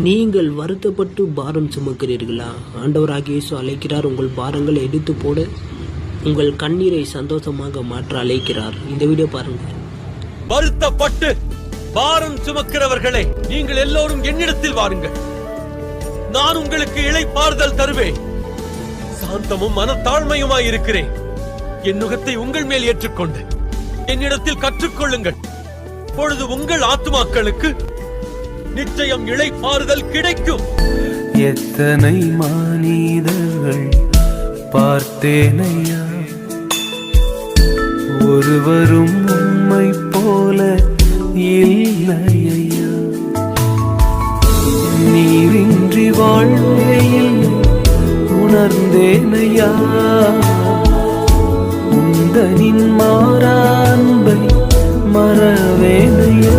நீங்கள் வருத்தப்பட்டு பாரம் சுமக்கிறீர்களா? ஆண்டவராகிய இயேசு அழைக்கிறார். உங்கள் பாரங்களை எடுத்து போட, உங்கள் கண்ணீரை சந்தோஷமாக மாற்ற அழைக்கிறார். இந்த வீடியோ பாருங்க. வருத்தப்பட்டு பாரம் சுமக்கிறவர்களே, நீங்கள் எல்லோரும் என்னிடத்தில் வாருங்கள், நான் உங்களுக்கு இளைப்பாறுதல் தருவேன். சாந்தமும் மனத்தாழ்மையுமாய் இருக்கிறேன். என் நுகத்தை உங்கள் மேல் ஏற்றுக்கொண்டு என்னிடத்தில் கற்றுக்கொள்ளுங்கள். பொழுது உங்கள் ஆத்துமாக்களுக்கு நிச்சயம் இளைப்பாறுதல் கிடைக்கும். எத்தனை மனிதர்கள் பார்த்தேனையா, ஒருவரும் உம்மை போல இல்லையா. நீரின்றி வாழ்க்கையில் உணர்ந்தேனையா, உந்தனின் மாறான்பை மறவேனையா.